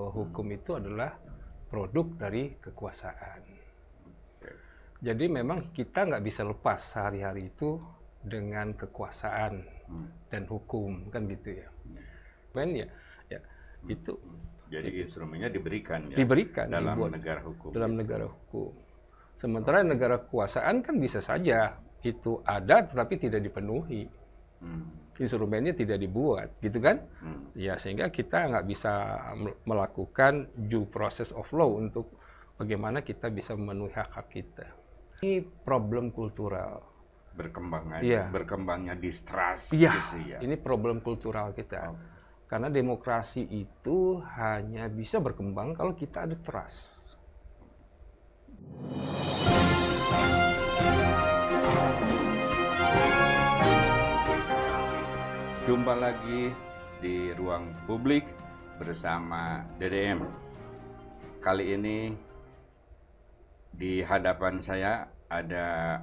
bahwa hukum itu adalah produk dari kekuasaan. Jadi memang kita nggak bisa lepas sehari-hari itu dengan kekuasaan dan hukum, kan gitu ya. Kan ya, itu. Jadi instrumennya diberikan dalam dibuat negara hukum. Dalam negara hukum. Sementara negara kekuasaan kan bisa saja itu ada tetapi tidak dipenuhi. Instrumennya tidak dibuat, gitu kan? Ya, sehingga kita nggak bisa melakukan due process of law untuk bagaimana kita bisa memenuhi hak-hak kita. Ini problem kultural. Berkembangnya distrust gitu ya. Ini problem kultural kita. Karena demokrasi itu hanya bisa berkembang kalau kita ada trust. Jumpa lagi di Ruang Publik bersama DDM. Kali ini di hadapan saya ada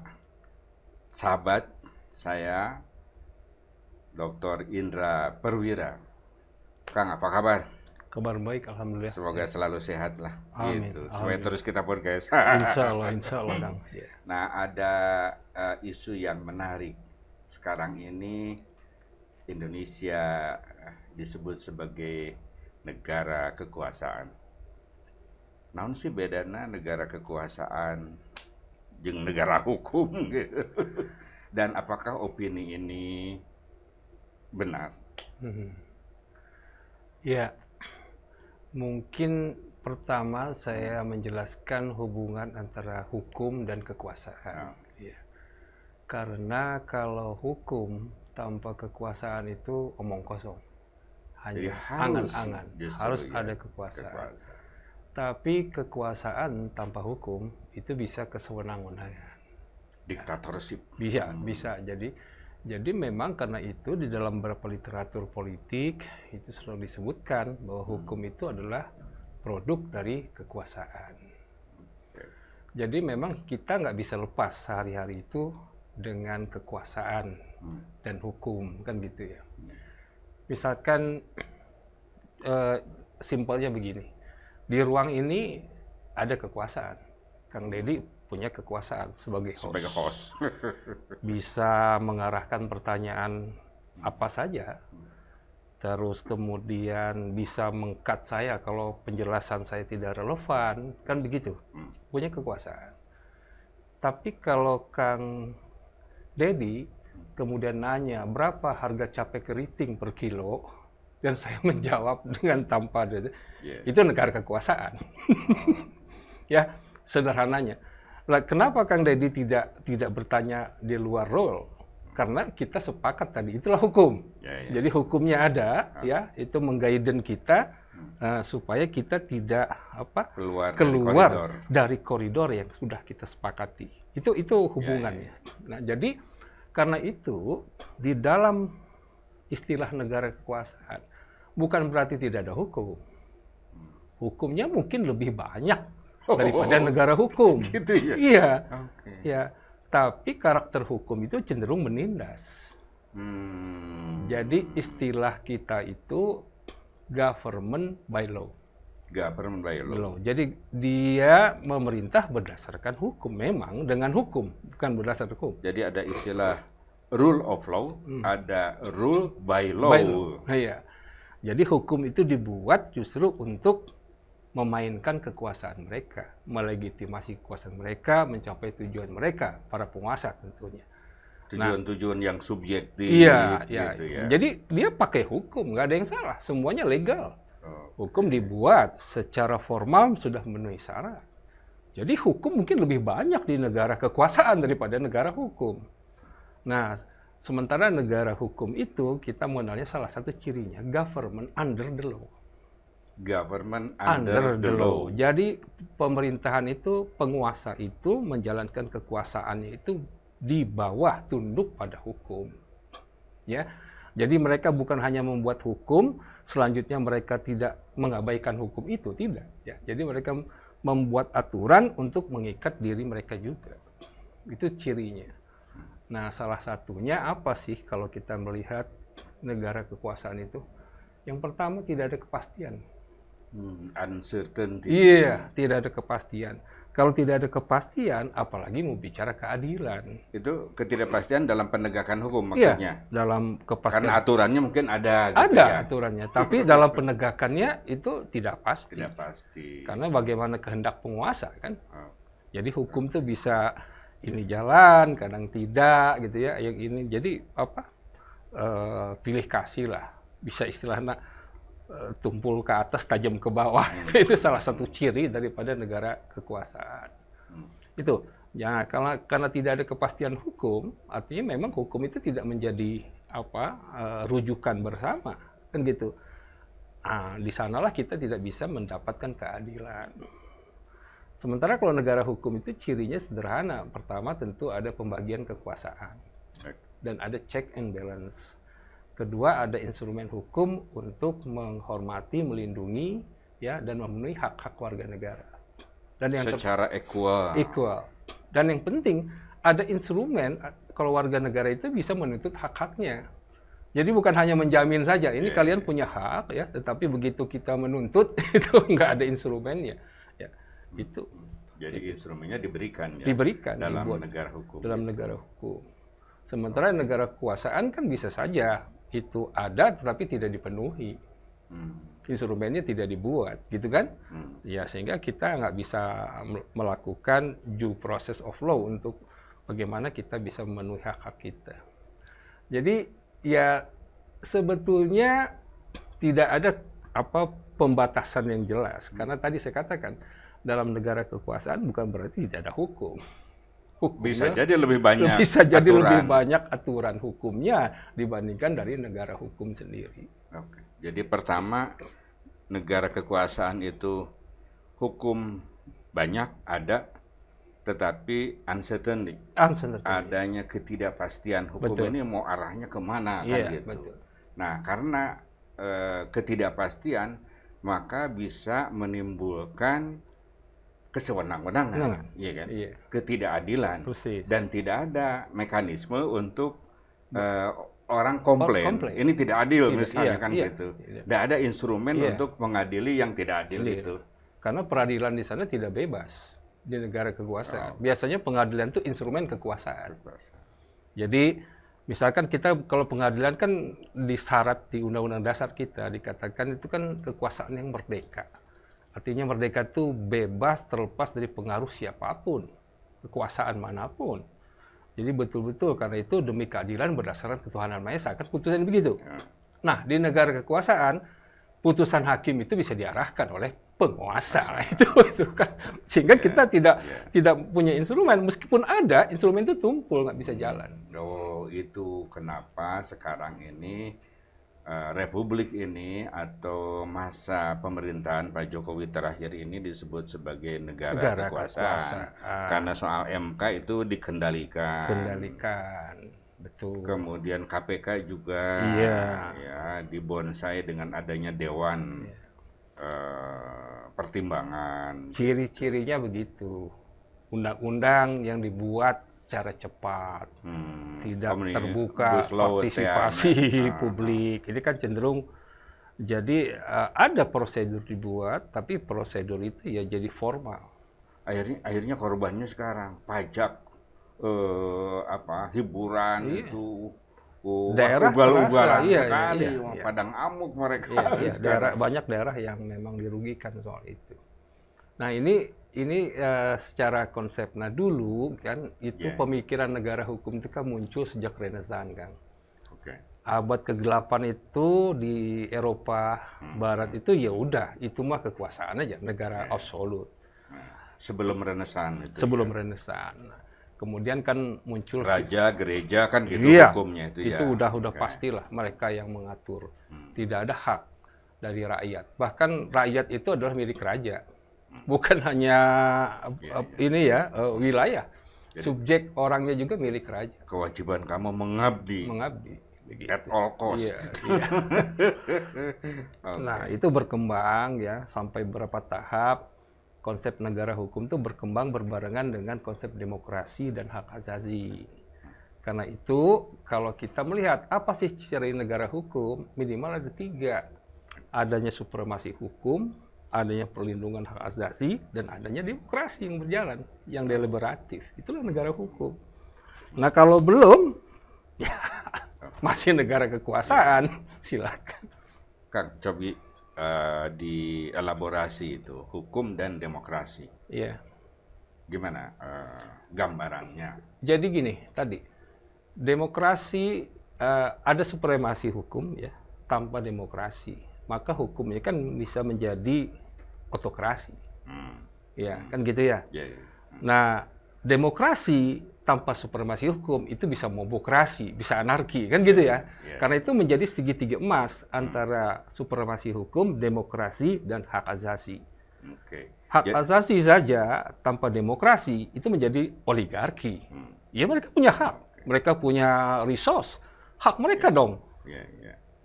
sahabat saya, Dr. Indra Perwira. Kang, apa kabar? Kabar baik, alhamdulillah. Semoga selalu sehat lah. Amin. Gitu. Supaya terus kita podcast. Insya Allah, Kang. Nah, ada isu yang menarik. Sekarang ini Indonesia disebut sebagai negara kekuasaan. Naon sih bedana negara kekuasaan jeung negara hukum gitu. Dan apakah opini ini benar? Ya, mungkin pertama saya menjelaskan hubungan antara hukum dan kekuasaan. Ya. Karena kalau hukum tanpa kekuasaan itu omong kosong. Hanya angan-angan. Harus ada kekuasaan. Tapi kekuasaan tanpa hukum itu bisa kesewenang-wenangan. Diktatorship. Bisa. Jadi memang karena itu di dalam beberapa literatur politik itu selalu disebutkan bahwa hukum itu adalah produk dari kekuasaan. Jadi memang kita nggak bisa lepas sehari-hari itu dengan kekuasaan dan hukum, kan gitu ya. Misalkan simpelnya begini, di ruang ini ada kekuasaan. Kang Deddy punya kekuasaan sebagai host. Bisa mengarahkan pertanyaan apa saja. Terus kemudian bisa meng-cut saya kalau penjelasan saya tidak relevan, kan begitu. Punya kekuasaan. Tapi kalau Kang Deddy kemudian nanya berapa harga cabai keriting per kilo, dan saya menjawab dengan tanpa itu negara kekuasaan. Ya, sederhananya. Kenapa Kang Deddy tidak bertanya di luar role? Karena kita sepakat tadi, itulah hukum. Jadi hukumnya ada, ya, itu mengguiden kita supaya kita tidak keluar dari koridor yang sudah kita sepakati. Itu hubungannya. Nah, jadi karena itu di dalam istilah negara kekuasaan bukan berarti tidak ada hukum. Hukumnya mungkin lebih banyak daripada negara hukum. Gitu ya? Iya. Ya, tapi karakter hukum itu cenderung menindas. Jadi istilah kita itu government by law. Government by law. Jadi dia memerintah berdasarkan hukum, memang dengan hukum, bukan berdasarkan hukum. Jadi ada istilah rule of law, ada rule by law. Iya. Jadi hukum itu dibuat justru untuk memainkan kekuasaan mereka, melegitimasi kekuasaan mereka, mencapai tujuan mereka, para penguasa tentunya. Tujuan-tujuan yang subjektif. Iya, gitu ya. Jadi dia pakai hukum, nggak ada yang salah, semuanya legal. Hukum dibuat secara formal sudah memenuhi syarat. Jadi hukum mungkin lebih banyak di negara kekuasaan daripada negara hukum. Nah, sementara negara hukum itu kita mengenalnya salah satu cirinya government under the law. Government under the law. Jadi pemerintahan itu, penguasa itu menjalankan kekuasaannya itu di bawah tunduk pada hukum. Ya. Jadi mereka bukan hanya membuat hukum, selanjutnya mereka tidak mengabaikan hukum itu, tidak. Ya. Jadi mereka membuat aturan untuk mengikat diri mereka juga. Itu cirinya. Nah, salah satunya apa sih kalau kita melihat negara kekuasaan itu? Yang pertama, tidak ada kepastian. Uncertainty. Iya, tidak ada kepastian. Kalau tidak ada kepastian, apalagi mau bicara keadilan. Itu ketidakpastian dalam penegakan hukum Iya, maksudnya? dalam kepastian. Karena aturannya mungkin ada gitu Ada ya? aturannya, tapi dalam penegakannya itu tidak pasti. Tidak pasti. Karena bagaimana kehendak penguasa kan. Oh. Jadi hukum tuh bisa ini jalan, kadang tidak gitu ya. Yang ini jadi apa? Pilih kasih lah. Bisa istilahnya tumpul ke atas, tajam ke bawah. Itu salah satu ciri daripada negara kekuasaan. Itu. Ya, karena tidak ada kepastian hukum, artinya memang hukum itu tidak menjadi rujukan bersama, kan gitu. Di sanalah kita tidak bisa mendapatkan keadilan. Sementara kalau negara hukum itu cirinya sederhana. Pertama tentu ada pembagian kekuasaan dan ada check and balance. Kedua, ada instrumen hukum untuk menghormati, melindungi, ya, dan memenuhi hak-hak warga negara. Dan yang secara equal. Dan yang penting, ada instrumen kalau warga negara itu bisa menuntut hak-haknya. Jadi bukan hanya menjamin saja, ini kalian punya hak, ya, tetapi begitu kita menuntut, itu nggak ada instrumennya. Ya, itu. Jadi instrumennya diberikan, ya? Diberikan. Dalam negara hukum. Dalam negara hukum. Sementara negara kekuasaan kan bisa saja itu ada tetapi tidak dipenuhi, instrumennya tidak dibuat, gitu kan? Ya sehingga kita nggak bisa melakukan due process of law untuk bagaimana kita bisa memenuhi hak-hak kita. Jadi ya sebetulnya tidak ada pembatasan yang jelas, karena tadi saya katakan dalam negara kekuasaan bukan berarti tidak ada hukum. Bisa jadi lebih banyak lebih banyak aturan hukumnya dibandingkan dari negara hukum sendiri. Oke. Jadi pertama, negara kekuasaan itu hukum banyak ada, tetapi uncertainty. Adanya ketidakpastian hukum ini mau arahnya kemana, kan gitu. Betul. Nah, karena ketidakpastian maka bisa menimbulkan kesewenang-wenangan, iya kan? Iya. Ketidakadilan. Persis. Dan tidak ada mekanisme untuk orang komplain. Ini tidak adil, misalnya kan gitu. Tidak ada instrumen untuk mengadili yang tidak adil itu. Karena peradilan di sana tidak bebas di negara kekuasaan. Biasanya pengadilan itu instrumen kekuasaan. Jadi misalkan kita kalau pengadilan kan disyarat di Undang-Undang Dasar kita dikatakan itu kan kekuasaan yang merdeka. Artinya merdeka itu bebas terlepas dari pengaruh siapapun, kekuasaan manapun. Jadi betul-betul karena itu demi keadilan berdasarkan ketuhanan Maha Esa, kan putusan begitu. Nah, di negara kekuasaan, putusan hakim itu bisa diarahkan oleh penguasa. Itu kan. Sehingga kita tidak punya instrumen, meskipun ada, instrumen itu tumpul, nggak bisa jalan. Oh, itu kenapa sekarang ini Republik ini atau masa pemerintahan Pak Jokowi terakhir ini disebut sebagai negara kekuasaan. Karena soal MK itu dikendalikan. Betul. Kemudian KPK juga ya dibonsai dengan adanya Dewan Pertimbangan. Ciri-cirinya begitu. Undang-undang yang dibuat secara cepat, tidak terbuka partisipasi publik. Ini kan cenderung jadi ada prosedur dibuat, tapi prosedur itu ya jadi formal. Akhirnya korbannya sekarang pajak, hiburan itu daerah ugal-ugalan sekali, padang amuk mereka. Banyak daerah yang memang dirugikan soal itu. Nah ini secara konsep. Nah dulu kan itu pemikiran negara hukum itu kan muncul sejak Renaissance kan. Abad ke-8 itu di Eropa Barat itu ya udah itu mah kekuasaan aja, negara absolut. Sebelum Renaissance itu. Sebelum Renaissance. Kemudian kan muncul raja, gereja kan gitu hukumnya itu ya. Itu udah pastilah mereka yang mengatur. Tidak ada hak dari rakyat. Bahkan rakyat itu adalah milik raja. Bukan hanya wilayah. Jadi, subjek orangnya juga milik raja. Kewajiban kamu mengabdi. Begitu. At all cost. Nah, itu berkembang ya sampai beberapa tahap. Konsep negara hukum itu berkembang berbarengan dengan konsep demokrasi dan hak asasi. Karena itu, kalau kita melihat apa sih ciri negara hukum, minimal ada 3. Adanya supremasi hukum, adanya perlindungan hak asasi, dan adanya demokrasi yang berjalan, yang deliberatif. Itulah negara hukum. Nah kalau belum, ya masih negara kekuasaan, silakan. Kang, coba dielaborasi itu, hukum dan demokrasi. Iya. Gimana gambarannya? Jadi gini, tadi, demokrasi, ada supremasi hukum ya, tanpa demokrasi. Maka hukumnya kan bisa menjadi otokrasi. Ya, kan gitu ya. Nah, demokrasi tanpa supremasi hukum itu bisa mobokrasi, bisa anarki, kan gitu ya. Karena itu menjadi segitiga emas antara supremasi hukum, demokrasi, dan hak asasi. Hak asasi saja tanpa demokrasi itu menjadi oligarki. Ya mereka punya hak, mereka punya resource, hak mereka dong.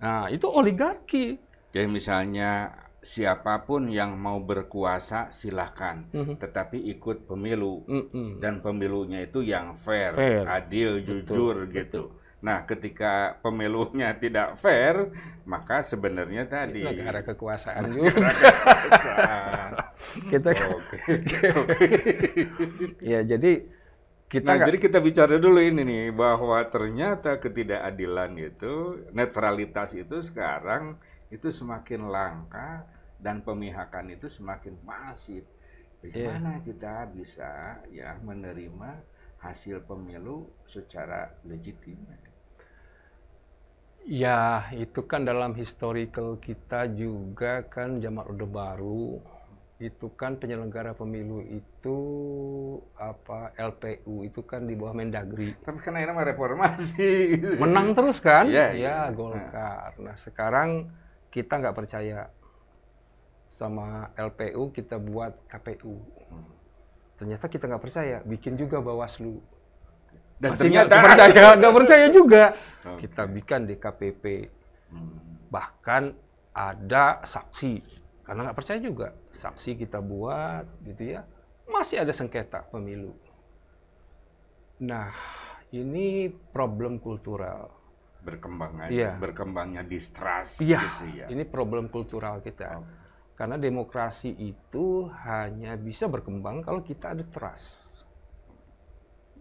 Nah itu oligarki. Jadi misalnya siapapun yang mau berkuasa silahkan, tetapi ikut pemilu dan pemilunya itu yang fair, adil, jujur gitu. Nah, ketika pemilunya tidak fair, maka sebenarnya tadi negara kekuasaan juga. Kita ya jadi jadi kita bicara dulu ini nih bahwa ternyata ketidakadilan itu, netralitas itu sekarang itu semakin langka dan pemihakan itu semakin masif. Bagaimana kita bisa ya menerima hasil pemilu secara legitim? Ya, itu kan dalam historical kita juga kan zaman Orde Baru, itu kan penyelenggara pemilu itu LPU itu kan di bawah Mendagri. Tapi kan akhirnya reformasi. Menang terus kan? Ya, Golkar. Nah, sekarang kita nggak percaya sama LPU, kita buat KPU. Ternyata kita nggak percaya, bikin juga Bawaslu. Dan masih ternyata nggak percaya juga. Kita bikin DKPP. Bahkan ada saksi, karena nggak percaya juga. Saksi kita buat, gitu ya. Masih ada sengketa pemilu. Nah, ini problem kultural. Berkembangnya distrust gitu ya. Ini problem kultural kita. Karena demokrasi itu hanya bisa berkembang kalau kita ada trust.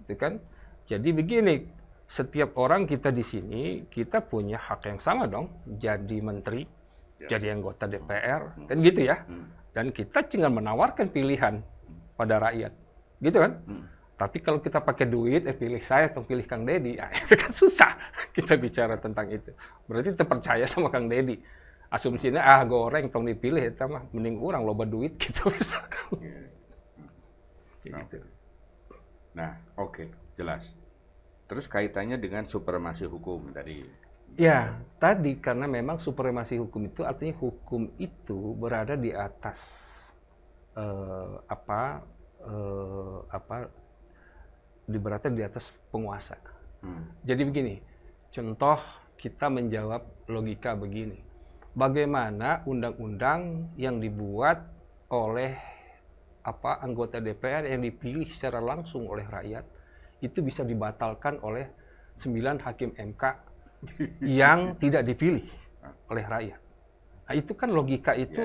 Itu kan? Jadi begini, setiap orang kita di sini, kita punya hak yang sama dong, jadi menteri, jadi anggota DPR, kan gitu ya. Dan kita tinggal menawarkan pilihan pada rakyat, gitu kan. Tapi kalau kita pakai duit, pilih saya atau pilih Kang Deddy, itu kan susah kita bicara tentang itu. Berarti kita percaya sama Kang Deddy. Asumsinya, goreng, tong dipilih, itu mah mending orang loba duit, gitu misalkan. Gitu. Nah, oke. Jelas. Terus kaitannya dengan supremasi hukum tadi. Ya, tadi karena memang supremasi hukum itu artinya hukum itu berada di atas berada di atas penguasa. Jadi begini, contoh kita menjawab logika begini. Bagaimana undang-undang yang dibuat oleh anggota DPR yang dipilih secara langsung oleh rakyat itu bisa dibatalkan oleh 9 hakim MK yang tidak dipilih oleh rakyat. Nah, itu kan logika itu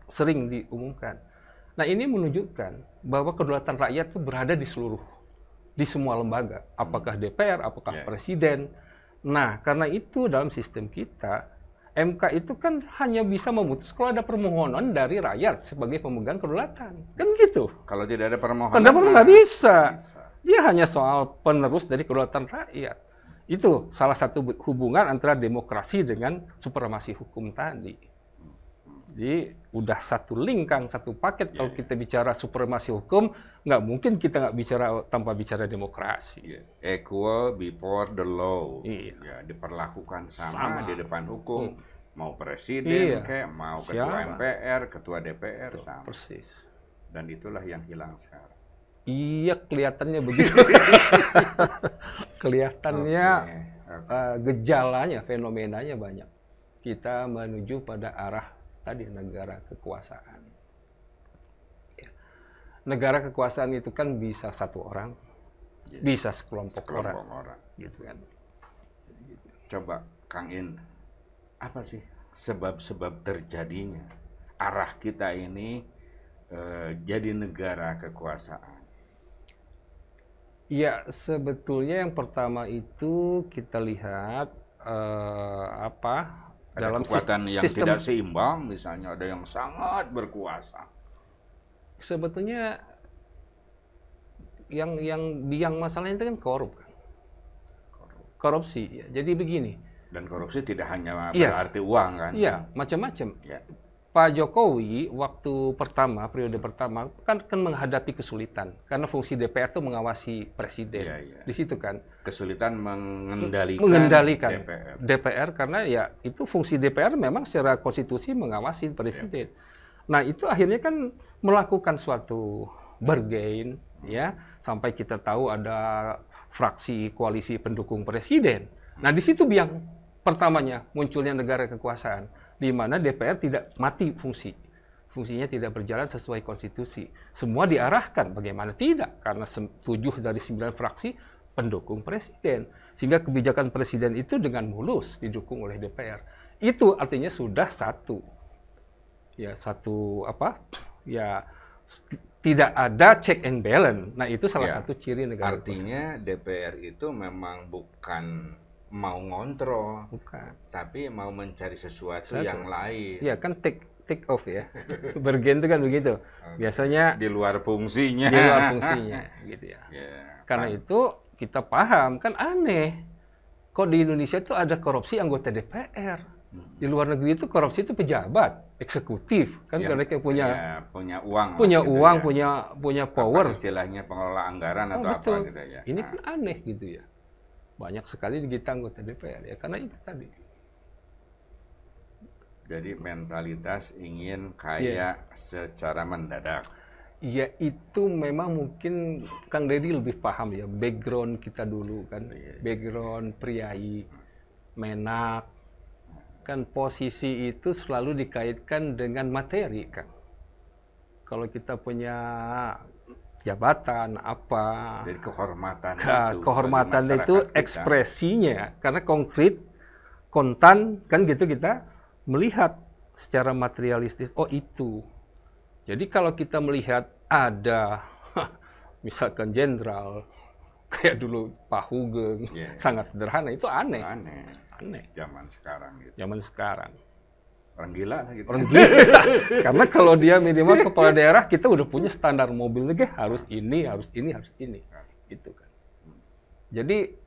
sering diumumkan. Nah, ini menunjukkan bahwa kedaulatan rakyat itu berada di semua lembaga. Apakah DPR, apakah presiden. Nah, karena itu dalam sistem kita, MK itu kan hanya bisa memutus kalau ada permohonan dari rakyat sebagai pemegang kedaulatan. Kan gitu. Kalau tidak ada permohonan, nggak bisa. Dia hanya soal penerus dari kedaulatan rakyat. Itu salah satu hubungan antara demokrasi dengan supremasi hukum tadi. Jadi udah satu link, Kang, satu paket. Kalau kita bicara supremasi hukum, nggak mungkin kita nggak bicara tanpa bicara demokrasi. Equal before the law. Ya, diperlakukan sama di depan hukum. Mau presiden kayak mau ketua MPR, ketua DPR sama. Persis. Dan itulah yang hilang sekarang. Iya, kelihatannya begitu. Kelihatannya gejalanya, fenomenanya banyak. Kita menuju pada arah tadi negara kekuasaan. Negara kekuasaan itu kan bisa satu orang, bisa sekelompok orang. Gitu kan. Coba Kang In, apa sih sebab-sebab terjadinya arah kita ini jadi negara kekuasaan? Ya, sebetulnya yang pertama itu kita lihat ada dalam kekuatan yang tidak seimbang, misalnya ada yang sangat berkuasa. Sebetulnya yang masalahnya itu kan korupsi. Ya. Jadi begini. Dan korupsi tidak hanya berarti uang kan? Iya, macam-macam. Ya. Pak Jokowi waktu periode pertama kan menghadapi kesulitan karena fungsi DPR itu mengawasi presiden. Di situ kan kesulitan mengendalikan DPR karena ya itu fungsi DPR memang secara konstitusi mengawasi presiden. Nah, itu akhirnya kan melakukan suatu bargain ya sampai kita tahu ada fraksi koalisi pendukung presiden. Nah, di situ biang pertamanya munculnya negara kekuasaan, di mana DPR tidak mati fungsinya tidak berjalan sesuai konstitusi. Semua diarahkan bagaimana tidak, karena 7 dari 9 fraksi pendukung presiden, sehingga kebijakan presiden itu dengan mulus didukung oleh DPR. Itu artinya sudah tidak ada check and balance. Nah, itu salah satu ciri negara. Artinya DPR itu memang bukan mau ngontrol, tapi mau mencari sesuatu yang lain. Iya, kan take off ya. Bergen itu kan begitu. Biasanya di luar fungsinya. Di luar fungsinya, gitu ya. Karena itu kita paham, kan aneh. Kok di Indonesia itu ada korupsi anggota DPR. Di luar negeri itu korupsi itu pejabat, eksekutif, kan mereka punya uang. Punya power. Istilahnya pengelola anggaran atau betul. Apa gitu ya. Ini kan aneh gitu ya. Banyak sekali kita anggota DPR ya, karena itu tadi. Jadi mentalitas ingin kaya secara mendadak. Ya itu memang mungkin Kang Deddy lebih paham ya, background kita dulu kan, background priai, menak, kan posisi itu selalu dikaitkan dengan materi kan. Kalau kita punya jabatan apa, dari kehormatan itu ekspresinya karena konkret kontan kan gitu kita melihat secara materialistis itu. Jadi kalau kita melihat ada misalkan jenderal kayak dulu Pak Hugeng sangat sederhana, itu aneh zaman sekarang gitu. Zaman sekarang orang gila gitu. Orang gila. Karena kalau dia minimal kepala daerah, kita udah punya standar mobilnya, harus ini. Gitu kan. Jadi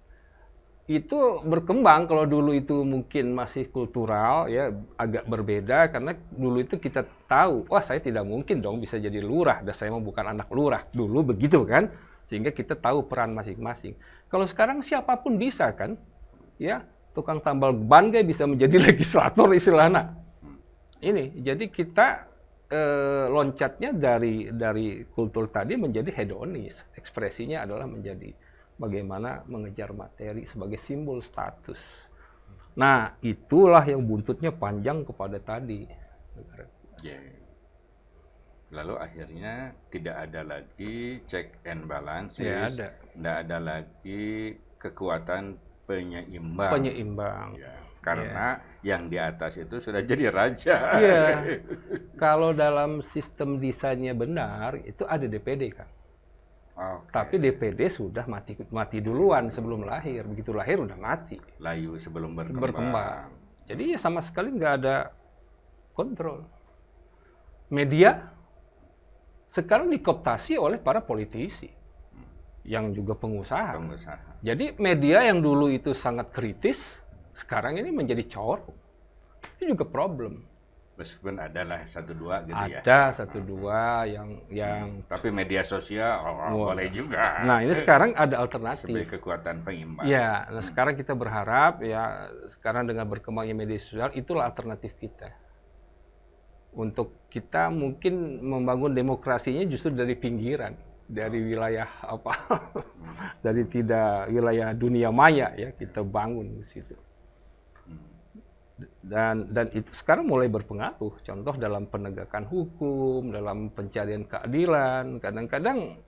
itu berkembang. Kalau dulu itu mungkin masih kultural ya, agak berbeda karena dulu itu kita tahu, wah saya tidak mungkin dong bisa jadi lurah, dan saya bukan anak lurah. Dulu begitu kan. Sehingga kita tahu peran masing-masing. Kalau sekarang siapapun bisa kan? Ya, tukang tambal ban bisa menjadi legislator istilahnya. Ini jadi kita loncatnya dari kultur tadi menjadi hedonis, ekspresinya adalah menjadi bagaimana mengejar materi sebagai simbol status. Nah, itulah yang buntutnya panjang kepada tadi. Lalu akhirnya tidak ada lagi check and balance, tidak ada lagi kekuatan penyeimbang. Karena yang di atas itu sudah jadi raja. Iya. Kalau dalam sistem desainnya benar, itu ada DPD kan. Tapi DPD sudah mati duluan sebelum lahir. Begitu lahir udah mati. Layu sebelum berkembang. Jadi ya sama sekali nggak ada kontrol. Media sekarang dikooptasi oleh para politisi yang juga pengusaha. Jadi media yang dulu itu sangat kritis, sekarang ini menjadi corong. Itu juga problem. Meskipun adalah 1-2 gitu ya. Ada 1-2 yang tapi media sosial boleh juga. Nah, ini sekarang ada alternatif. Sebagai kekuatan pengimbang. Ya, nah sekarang kita berharap ya sekarang dengan berkembangnya media sosial itulah alternatif kita. Untuk kita mungkin membangun demokrasinya justru dari pinggiran, dari wilayah dari tidak wilayah dunia maya ya, kita bangun di situ. Dan itu sekarang mulai berpengaruh. Contoh dalam penegakan hukum, dalam pencarian keadilan, kadang-kadang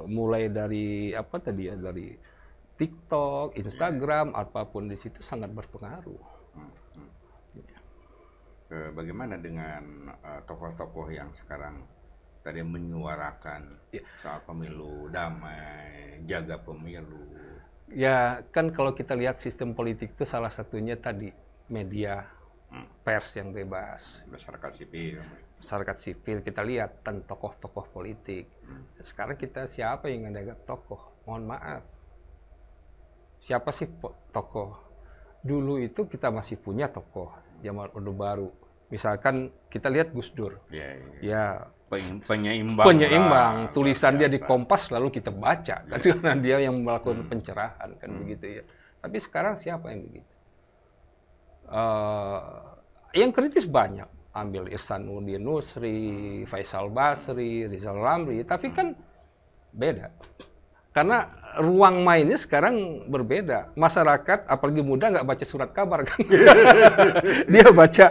mulai dari dari TikTok, Instagram, apapun di situ sangat berpengaruh. bagaimana dengan tokoh-tokoh yang sekarang tadi menyuarakan soal pemilu damai, jaga pemilu? Ya, kan kalau kita lihat sistem politik itu salah satunya tadi media, pers yang bebas, masyarakat sipil. Masyarakat sipil, kita lihat kan tokoh-tokoh politik. Sekarang kita siapa yang menganggap tokoh? Mohon maaf. Siapa sih tokoh? Dulu itu kita masih punya tokoh zaman Orde Baru. Misalkan kita lihat Gus Dur. Ya, penyeimbang. Tulisan dia di Kompas lalu kita baca kan, karena dia yang melakukan pencerahan kan begitu ya. Tapi sekarang siapa yang begitu? Yang kritis banyak. Ambil Ihsanuddin Nusri, Faisal Basri, Rizal Ramli, tapi kan beda. Karena ruang mainnya sekarang berbeda. Masyarakat, apalagi muda, nggak baca surat kabar kan. Dia baca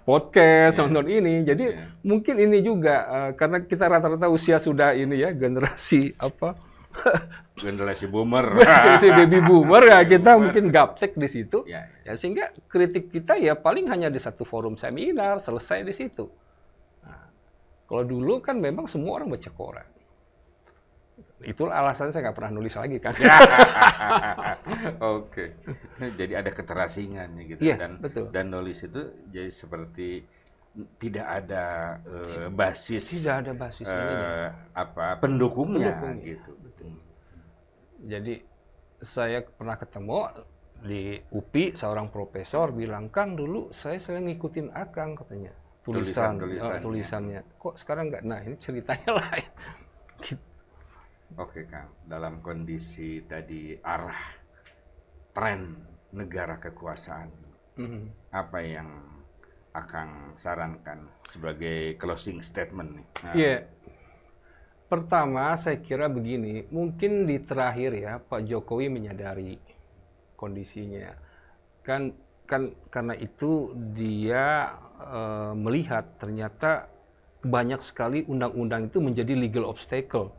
podcast, nonton ini. Jadi mungkin ini juga karena kita rata-rata usia sudah ini ya, generasi generasi boomer, generasi baby boomer ya, kita mungkin gaptek di situ. Ya sehingga kritik kita ya paling hanya di satu forum seminar, selesai di situ. Nah, kalau dulu kan memang semua orang baca koran. Itulah alasan saya nggak pernah nulis lagi kan. Oke. Jadi ada keterasingan gitu. Betul. Dan nulis itu jadi seperti tidak ada basis. Tidak ada basis pendukungnya gitu. Betul. Jadi saya pernah ketemu di UPI, seorang profesor bilang, Kang dulu saya sering ngikutin Akang katanya. Tulisannya. Kok sekarang nggak? Nah ini ceritanya lain. Gitu. Oke Kang, dalam kondisi tadi arah tren negara kekuasaan, apa yang Akang sarankan sebagai closing statement nih? Pertama saya kira begini, mungkin di terakhir ya Pak Jokowi menyadari kondisinya, kan karena itu dia melihat ternyata banyak sekali undang-undang itu menjadi legal obstacle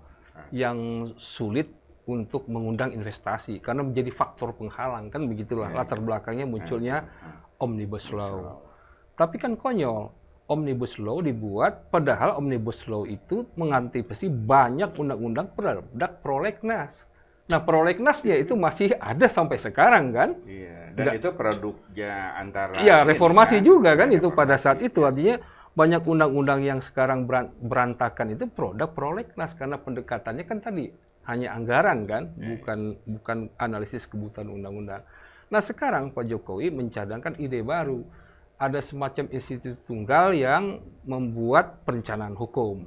yang sulit untuk mengundang investasi karena menjadi faktor penghalang kan begitulah latar belakangnya munculnya Omnibus Law. Tapi kan konyol, Omnibus Law dibuat padahal Omnibus Law itu mengantisipasi banyak undang-undang produk prolegnas. Nah, prolegnasnya itu masih ada sampai sekarang kan? Dan itu produknya antara reformasi juga kan itu pada saat itu artinya banyak undang-undang yang sekarang berantakan itu produk prolegnas karena pendekatannya kan tadi hanya anggaran kan, bukan analisis kebutuhan undang-undang. Nah sekarang Pak Jokowi mencadangkan ide baru, ada semacam institusi tunggal yang membuat perencanaan hukum.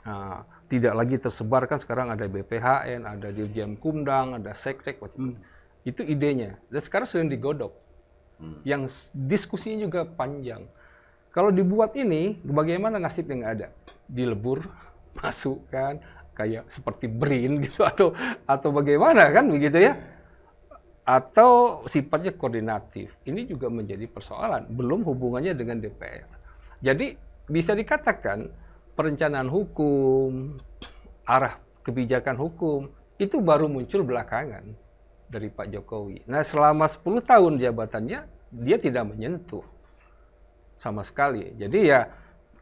Nah, tidak lagi tersebar kan sekarang ada BPHN, ada Dirjen Kumdang, ada Sektek, itu idenya. Dan sekarang sedang digodok, yang diskusinya juga panjang. Kalau dibuat ini, bagaimana nasib yang ada? Dilebur, masuk kan, kayak seperti BRIN gitu atau bagaimana kan begitu ya? Atau sifatnya koordinatif. Ini juga menjadi persoalan, belum hubungannya dengan DPR. Jadi bisa dikatakan perencanaan hukum, arah kebijakan hukum itu baru muncul belakangan dari Pak Jokowi. Nah, selama 10 tahun jabatannya dia tidak menyentuh sama sekali. Jadi ya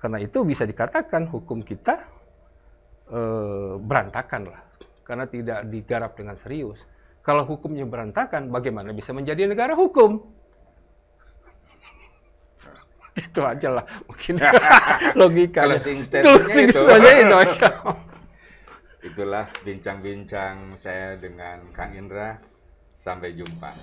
karena itu bisa dikatakan hukum kita berantakan lah. Karena tidak digarap dengan serius. Kalau hukumnya berantakan, bagaimana bisa menjadi negara hukum? Itu aja lah mungkin logikanya. Closing statement-nya itu aja. Itulah bincang-bincang saya dengan Kang Indra. Sampai jumpa.